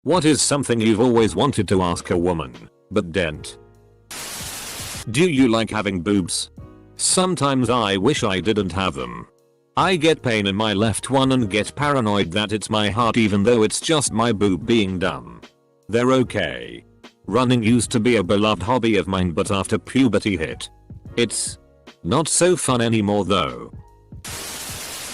What is something you've always wanted to ask a woman, but didn't? Do you like having boobs? Sometimes I wish I didn't have them. I get pain in my left one and get paranoid that it's my heart even though it's just my boob being dumb. They're okay. Running used to be a beloved hobby of mine, but after puberty hit, it's not so fun anymore though.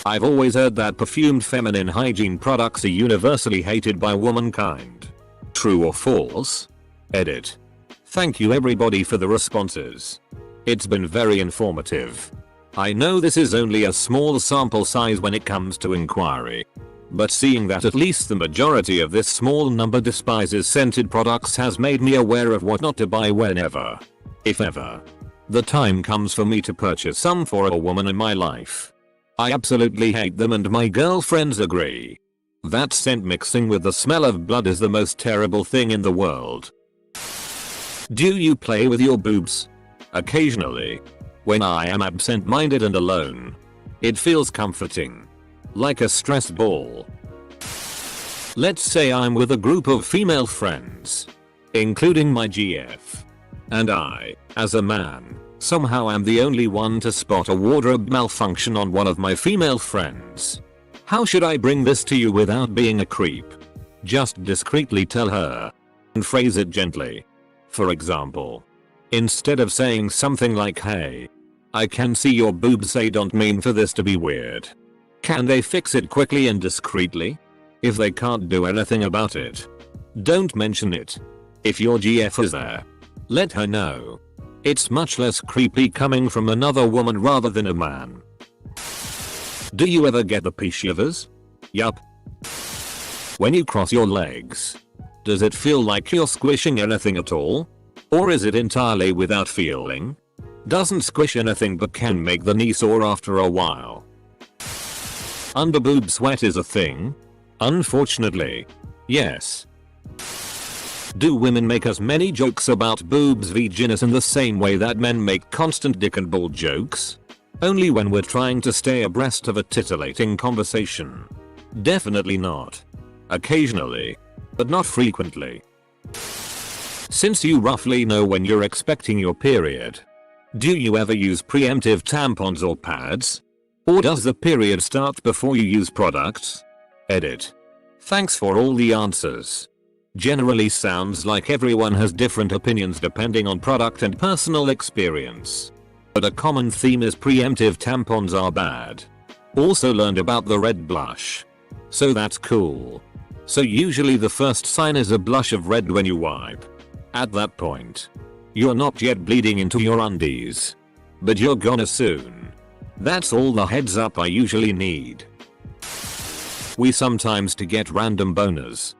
I've always heard that perfumed feminine hygiene products are universally hated by womankind. True or false? Edit. Thank you everybody for the responses. It's been very informative. I know this is only a small sample size when it comes to inquiry. But seeing that at least the majority of this small number despises scented products has made me aware of what not to buy whenever, if ever, the time comes for me to purchase some for a woman in my life. I absolutely hate them and my girlfriends agree. That scent mixing with the smell of blood is the most terrible thing in the world. Do you play with your boobs? Occasionally. When I am absent-minded and alone. It feels comforting. Like a stress ball. Let's say I'm with a group of female friends, including my GF. And I, as a man, somehow am the only one to spot a wardrobe malfunction on one of my female friends. How should I bring this to you without being a creep? Just discreetly tell her. And phrase it gently. For example, instead of saying something like, "Hey, I can see your boobs," say, "Don't mean for this to be weird." Can they fix it quickly and discreetly? If they can't do anything about it, don't mention it. If your GF is there, let her know. It's much less creepy coming from another woman rather than a man. Do you ever get the pee shivers? Yup. When you cross your legs, does it feel like you're squishing anything at all? Or is it entirely without feeling? Doesn't squish anything but can make the knee sore after a while. Underboob sweat is a thing? Unfortunately, yes. Do women make as many jokes about boobs vaginas in the same way that men make constant dick and ball jokes? Only when we're trying to stay abreast of a titillating conversation. Definitely not. Occasionally, but not frequently. Since you roughly know when you're expecting your period, do you ever use preemptive tampons or pads? Or does the period start before you use products? Edit. Thanks for all the answers. Generally sounds like everyone has different opinions depending on product and personal experience. But a common theme is preemptive tampons are bad. Also learned about the red blush. So that's cool. So usually the first sign is a blush of red when you wipe. At that point, you're not yet bleeding into your undies. But you're gonna soon. That's all the heads up I usually need. We sometimes to get random boners.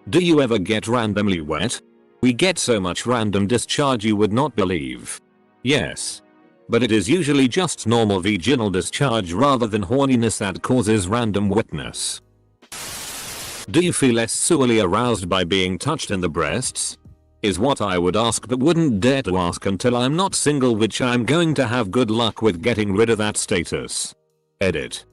Do you ever get randomly wet? We get so much random discharge you would not believe. Yes. But it is usually just normal vaginal discharge rather than horniness that causes random wetness. Do you feel less sexually aroused by being touched in the breasts? Is what I would ask but wouldn't dare to ask until I'm not single, which I'm going to have good luck with getting rid of that status. Edit.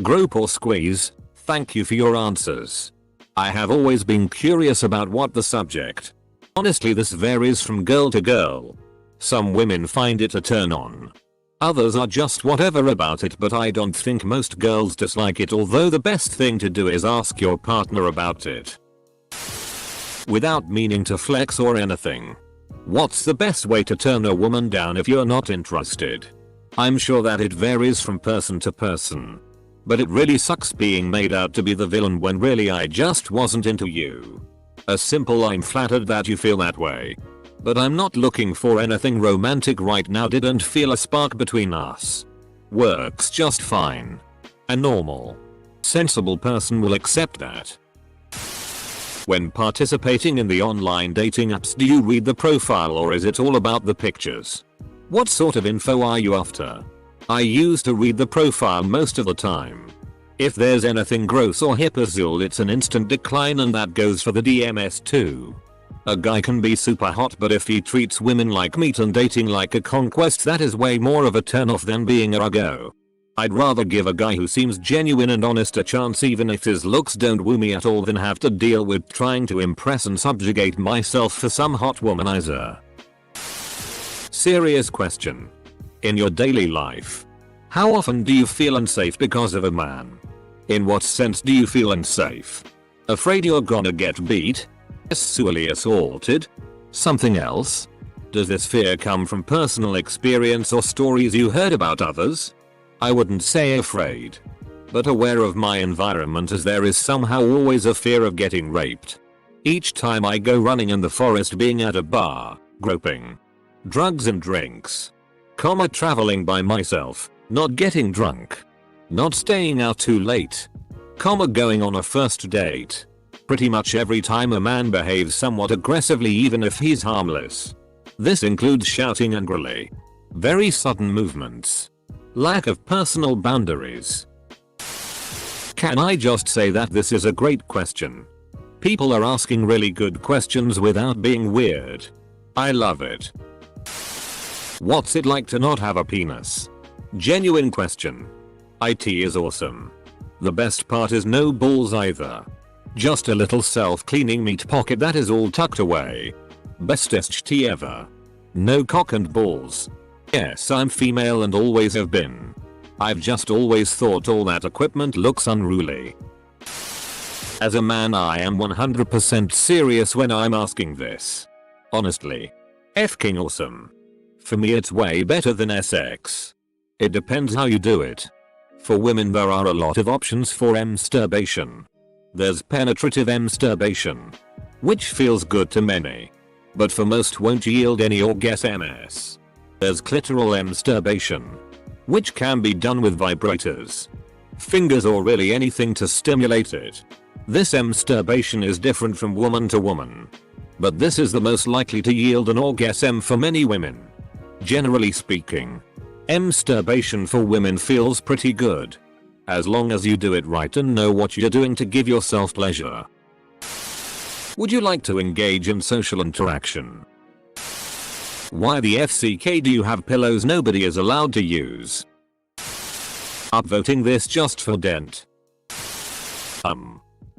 Grope or squeeze, thank you for your answers. I have always been curious about what the subject. Honestly, this varies from girl to girl. Some women find it a turn on. Others are just whatever about it, but I don't think most girls dislike it, although the best thing to do is ask your partner about it. Without meaning to flex or anything. What's the best way to turn a woman down if you're not interested? I'm sure that it varies from person to person. But it really sucks being made out to be the villain when really I just wasn't into you. A simple "I'm flattered that you feel that way, but I'm not looking for anything romantic right now, didn't feel a spark between us" works just fine. A normal, sensible person will accept that. When participating in the online dating apps, do you read the profile or is it all about the pictures? What sort of info are you after? I used to read the profile most of the time. If there's anything gross or hip azul, it's an instant decline, and that goes for the DMS too. A guy can be super hot, but if he treats women like meat and dating like a conquest, that is way more of a turn off than being a rago. I'd rather give a guy who seems genuine and honest a chance even if his looks don't woo me at all than have to deal with trying to impress and subjugate myself for some hot womanizer. Serious question. In your daily life, how often do you feel unsafe because of a man? In what sense do you feel unsafe? Afraid you're gonna get beat? Sexually assaulted? Something else? Does this fear come from personal experience or stories you heard about others? I wouldn't say afraid, but aware of my environment, as there is somehow always a fear of getting raped. Each time I go running in the forest, being at a bar, groping, drugs and drinks, traveling by myself, not getting drunk, not staying out too late, going on a first date. Pretty much every time a man behaves somewhat aggressively even if he's harmless. This includes shouting angrily, very sudden movements, lack of personal boundaries. Can I just say that this is a great question? People are asking really good questions without being weird. I love it. What's it like to not have a penis? Genuine question. IT is awesome. The best part is no balls either. Just a little self-cleaning meat pocket that is all tucked away. Bestest tea ever. No cock and balls. Yes, I'm female and always have been. I've just always thought all that equipment looks unruly. As a man, I am 100% serious when I'm asking this. Honestly. F-king awesome. For me it's way better than SX. It depends how you do it. For women there are a lot of options for masturbation. There's penetrative masturbation, which feels good to many, but for most won't yield any orgasms. There's clitoral masturbation, which can be done with vibrators, fingers or really anything to stimulate it. This masturbation is different from woman to woman, but this is the most likely to yield an orgasm for many women. Generally speaking, masturbation for women feels pretty good, as long as you do it right and know what you're doing to give yourself pleasure. Would you like to engage in social interaction? Why the FCK do you have pillows nobody is allowed to use? Upvoting this just for Dent.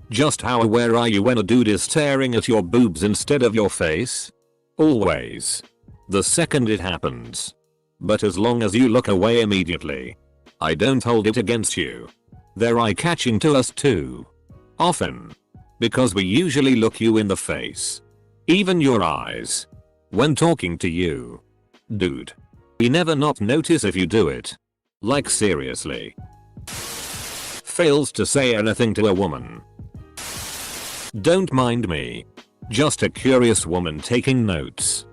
Just how aware are you when a dude is staring at your boobs instead of your face? Always. The second it happens. But as long as you look away immediately, I don't hold it against you. They're eye-catching to us too. Often. Because we usually look you in the face. Even your eyes. When talking to you. Dude. We never not notice if you do it. Like seriously. Fails to say anything to a woman. Don't mind me. Just a curious woman taking notes.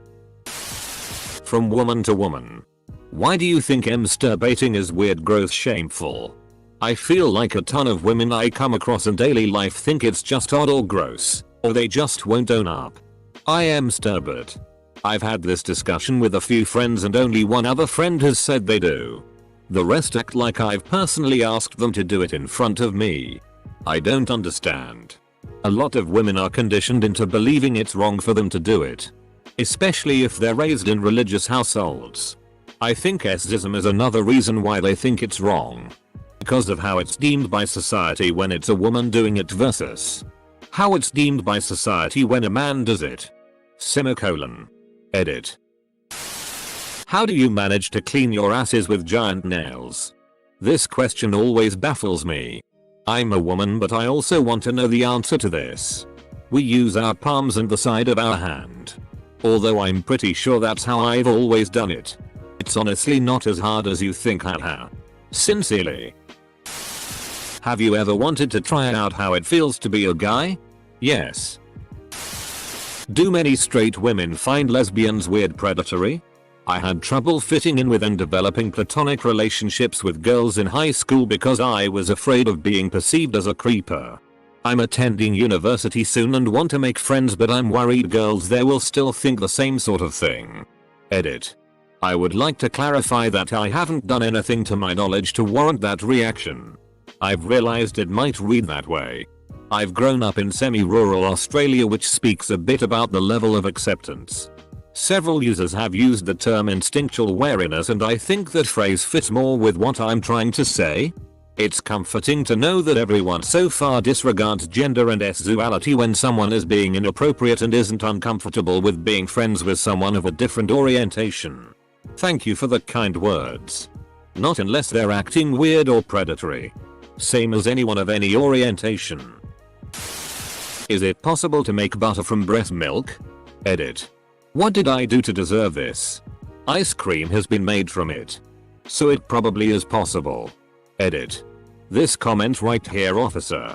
From woman to woman. Why do you think masturbating is weird, gross, shameful? I feel like a ton of women I come across in daily life think it's just odd or gross, or they just won't own up. I masturbate. I've had this discussion with a few friends and only one other friend has said they do. The rest act like I've personally asked them to do it in front of me. I don't understand. A lot of women are conditioned into believing it's wrong for them to do it. Especially if they're raised in religious households. I think sexism is another reason why they think it's wrong. Because of how it's deemed by society when it's a woman doing it versus how it's deemed by society when a man does it. Semicolon. Edit. How do you manage to clean your asses with giant nails? This question always baffles me. I'm a woman, but I also want to know the answer to this. We use our palms and the side of our hand. Although I'm pretty sure that's how I've always done it. It's honestly not as hard as you think, haha. Sincerely. Have you ever wanted to try out how it feels to be a guy? Yes. Do many straight women find lesbians weird, predatory? I had trouble fitting in with and developing platonic relationships with girls in high school because I was afraid of being perceived as a creeper. I'm attending university soon and want to make friends, but I'm worried girls there will still think the same sort of thing. Edit. I would like to clarify that I haven't done anything to my knowledge to warrant that reaction. I've realized it might read that way. I've grown up in semi-rural Australia, which speaks a bit about the level of acceptance Several users have used the term instinctual wariness, and I think that phrase fits more with what I'm trying to say. It's comforting to know that everyone so far disregards gender and sexuality when someone is being inappropriate and isn't uncomfortable with being friends with someone of a different orientation. Thank you for the kind words. Not unless they're acting weird or predatory. Same as anyone of any orientation. Is it possible to make butter from breast milk? Edit. What did I do to deserve this? Ice cream has been made from it. So it probably is possible. Edit. This comment right here, officer.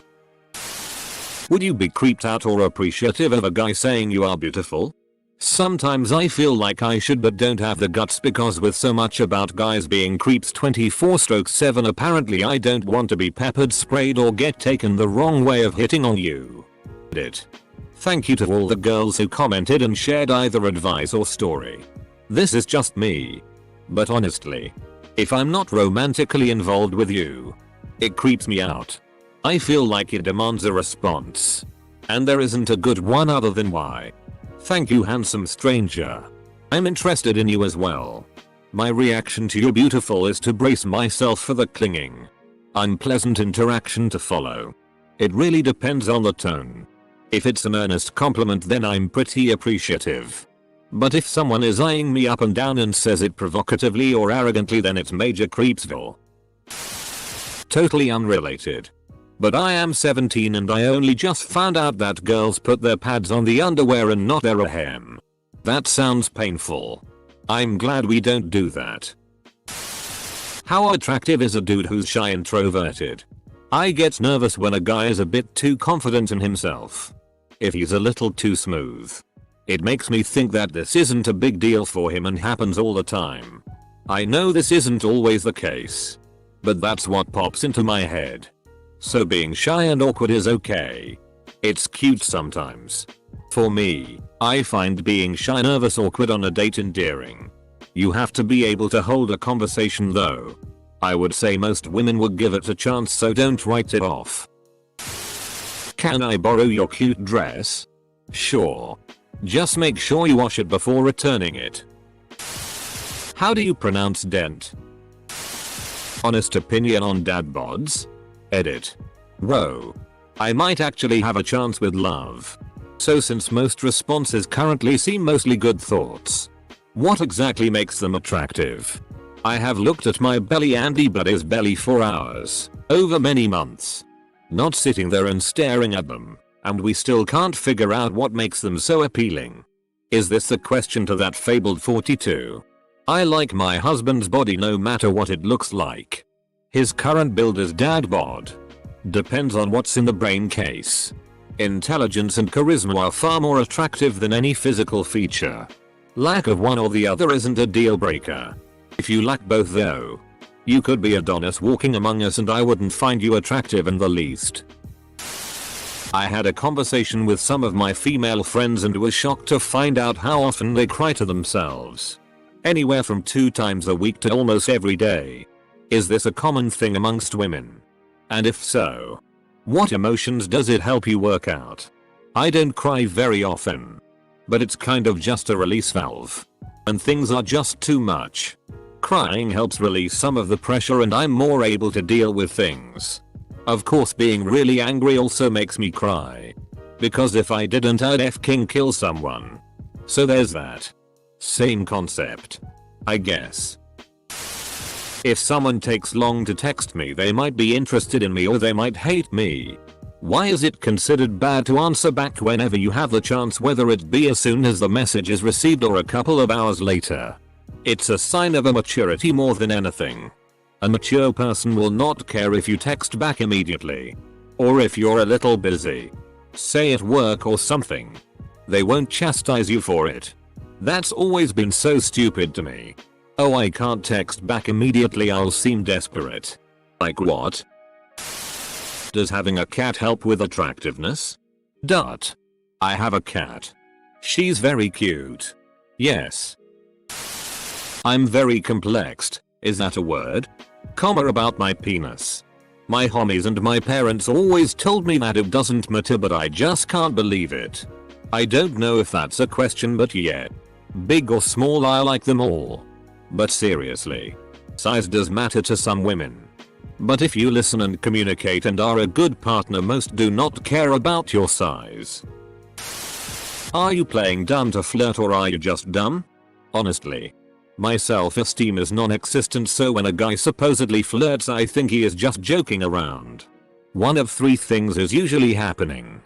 Would you be creeped out or appreciative of a guy saying you are beautiful? Sometimes I feel like I should but don't have the guts, because with so much about guys being creeps 24/7 apparently I don't want to be peppered sprayed or get taken the wrong way of hitting on you. Edit. Thank you to all the girls who commented and shared either advice or story. This is just me. But honestly, if I'm not romantically involved with you, it creeps me out. I feel like it demands a response. And there isn't a good one other than why. Thank you, handsome stranger. I'm interested in you as well. My reaction to "you're beautiful" is to brace myself for the clinging, unpleasant interaction to follow. It really depends on the tone. If it's an earnest compliment, then I'm pretty appreciative. But if someone is eyeing me up and down and says it provocatively or arrogantly, then it's major creepsville. Totally unrelated. But I am 17 and I only just found out that girls put their pads on the underwear and not their hem. That sounds painful. I'm glad we don't do that. How attractive is a dude who's shy and introverted? I get nervous when a guy is a bit too confident in himself. If he's a little too smooth, it makes me think that this isn't a big deal for him and happens all the time. I know this isn't always the case, but that's what pops into my head. So being shy and awkward is okay. It's cute sometimes. For me, I find being shy, nervous, awkward on a date endearing. You have to be able to hold a conversation though. I would say most women would give it a chance, so don't write it off. Can I borrow your cute dress? Sure. Just make sure you wash it before returning it. How do you pronounce dent? Honest opinion on dad bods? Edit. Bro. I might actually have a chance with love. So since most responses currently seem mostly good thoughts, what exactly makes them attractive? I have looked at my belly and his belly for hours, over many months. Not sitting there and staring at them, and we still can't figure out what makes them so appealing. Is this the question to that fabled 42? I like my husband's body no matter what it looks like. His current build is dad bod. Depends on what's in the brain case. Intelligence and charisma are far more attractive than any physical feature. Lack of one or the other isn't a deal breaker. If you lack both though, you could be Adonis walking among us and I wouldn't find you attractive in the least. I had a conversation with some of my female friends and was shocked to find out how often they cry to themselves. Anywhere from 2 times a week to almost every day. Is this a common thing amongst women? And if so, what emotions does it help you work out? I don't cry very often, but it's kind of just a release valve. And things are just too much. Crying helps release some of the pressure and I'm more able to deal with things. Of course, being really angry also makes me cry. Because if I didn't, I'd f***ing kill someone. So there's that. Same concept, I guess. If someone takes long to text me, they might be interested in me or they might hate me. Why is it considered bad to answer back whenever you have the chance, whether it be as soon as the message is received or a couple of hours later? It's a sign of immaturity more than anything. A mature person will not care if you text back immediately. Or if you're a little busy, say at work or something. They won't chastise you for it. That's always been so stupid to me. Oh, I can't text back immediately, I'll seem desperate. Like what? Does having a cat help with attractiveness? Dot. I have a cat. She's very cute. Yes. I'm very complexed. Is that a word? Comma about my penis. My homies and my parents always told me that it doesn't matter, but I just can't believe it. I don't know if that's a question, but yeah. Big or small, I like them all. But seriously, size does matter to some women. But if you listen and communicate and are a good partner, most do not care about your size. Are you playing dumb to flirt, or are you just dumb? Honestly, my self-esteem is non-existent, so when a guy supposedly flirts, I think he is just joking around. One of three things is usually happening.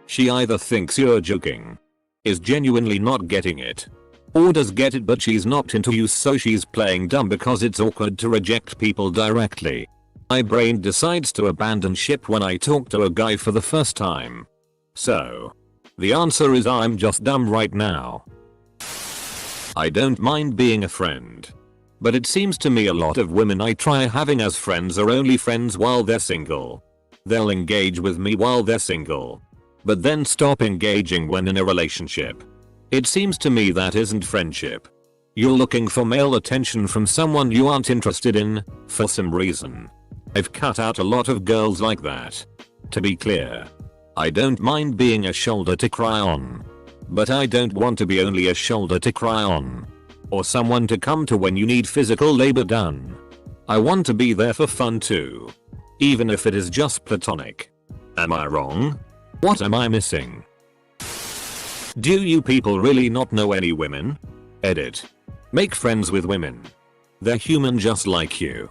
She either thinks you're joking, is genuinely not getting it, or does get it but she's not into you, so she's playing dumb because it's awkward to reject people directly. My brain decides to abandon ship when I talk to a guy for the first time. So, the answer is I'm just dumb right now. I don't mind being a friend, but it seems to me a lot of women I try having as friends are only friends while they're single. They'll engage with me while they're single, but then stop engaging when in a relationship. It seems to me that isn't friendship. You're looking for male attention from someone you aren't interested in, for some reason. I've cut out a lot of girls like that. To be clear, I don't mind being a shoulder to cry on, but I don't want to be only a shoulder to cry on, or someone to come to when you need physical labor done. I want to be there for fun too, even if it is just platonic. Am I wrong? What am I missing? Do you people really not know any women? Edit. Make friends with women. They're human just like you.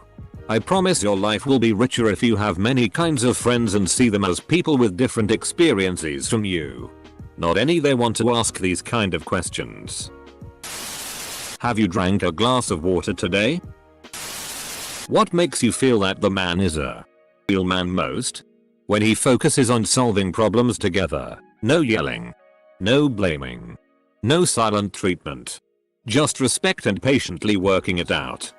I promise your life will be richer if you have many kinds of friends and see them as people with different experiences from you. Not any they want to ask these kind of questions. Have you drank a glass of water today? What makes you feel that the man is a real man most? When he focuses on solving problems together. No yelling. No blaming. No silent treatment. Just respect and patiently working it out.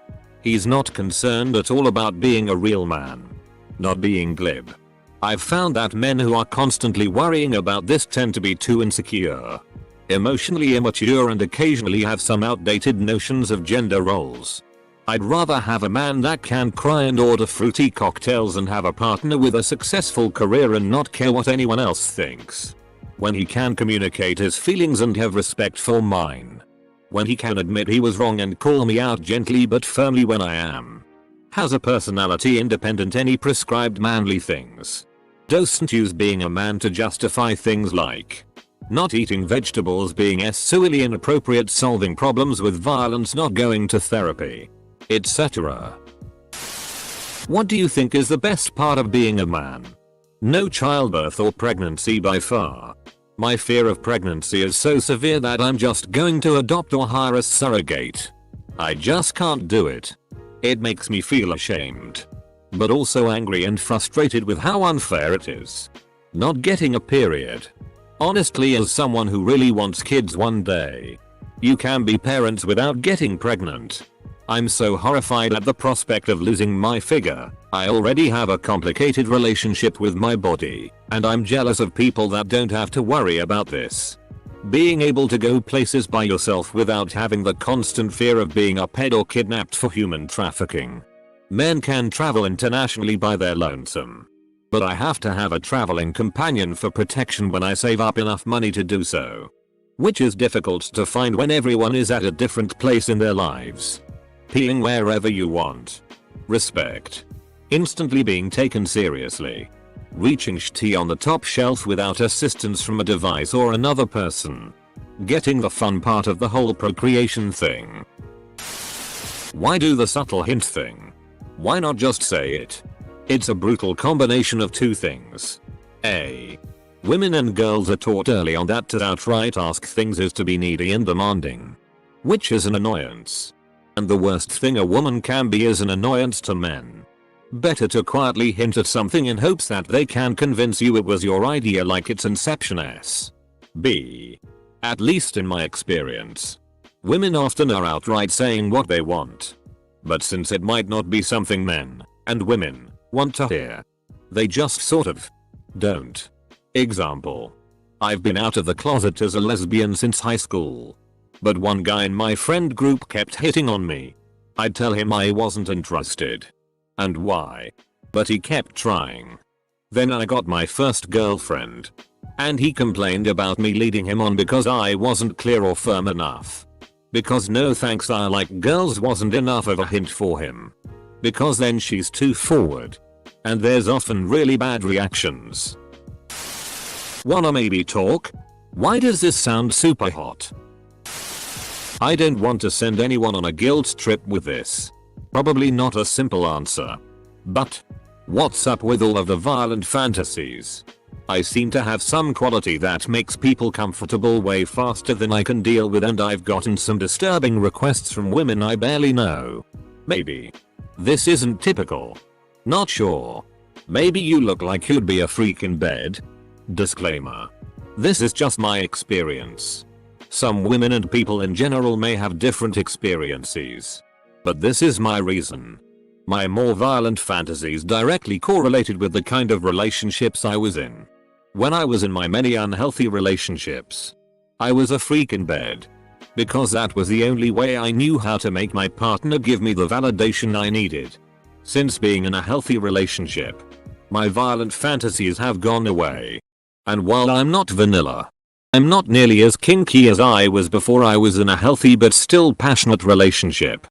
He's not concerned at all about being a real man. Not being glib. I've found that men who are constantly worrying about this tend to be too insecure, emotionally immature, and occasionally have some outdated notions of gender roles. I'd rather have a man that can cry and order fruity cocktails and have a partner with a successful career and not care what anyone else thinks. When he can communicate his feelings and have respect for mine. When he can admit he was wrong and call me out gently but firmly when I am. Has a personality independent any prescribed manly things. Doesn't use being a man to justify things like not eating vegetables, being sexually inappropriate, solving problems with violence, not going to therapy, etc. What do you think is the best part of being a man? No childbirth or pregnancy by far. My fear of pregnancy is so severe that I'm just going to adopt or hire a surrogate. I just can't do it. It makes me feel ashamed, but also angry and frustrated with how unfair it is. Not getting a period. Honestly, as someone who really wants kids one day, you can be parents without getting pregnant. I'm so horrified at the prospect of losing my figure. I already have a complicated relationship with my body, and I'm jealous of people that don't have to worry about this. Being able to go places by yourself without having the constant fear of being upped or kidnapped for human trafficking. Men can travel internationally by their lonesome, but I have to have a traveling companion for protection when I save up enough money to do so. Which is difficult to find when everyone is at a different place in their lives. Peeing wherever you want. Respect. Instantly being taken seriously. Reaching tea on the top shelf without assistance from a device or another person. Getting the fun part of the whole procreation thing. Why do the subtle hint thing? Why not just say it? It's a brutal combination of two things. A. Women and girls are taught early on that to outright ask things is to be needy and demanding, which is an annoyance. And the worst thing a woman can be is an annoyance to men. Better to quietly hint at something in hopes that they can convince you it was your idea, like it's Inception-esque. B. At least in my experience, women often are outright saying what they want. But since it might not be something men and women want to hear, they just sort of don't. Example. I've been out of the closet as a lesbian since high school. But one guy in my friend group kept hitting on me. I'd tell him I wasn't interested. And why. But he kept trying. Then I got my first girlfriend. And he complained about me leading him on because I wasn't clear or firm enough. Because no thanks I like girls wasn't enough of a hint for him. Because then she's too forward. And there's often really bad reactions. Wanna maybe talk? Why does this sound super hot? I don't want to send anyone on a guilt trip with this. Probably not a simple answer. But what's up with all of the violent fantasies? I seem to have some quality that makes people comfortable way faster than I can deal with, and I've gotten some disturbing requests from women I barely know. Maybe this isn't typical. Not sure. Maybe you look like you'd be a freak in bed. Disclaimer. This is just my experience. Some women and people in general may have different experiences. But this is my reason. My more violent fantasies directly correlated with the kind of relationships I was in. When I was in my many unhealthy relationships, I was a freak in bed. Because that was the only way I knew how to make my partner give me the validation I needed. Since being in a healthy relationship, my violent fantasies have gone away. And while I'm not vanilla, I'm not nearly as kinky as I was before I was in a healthy but still passionate relationship.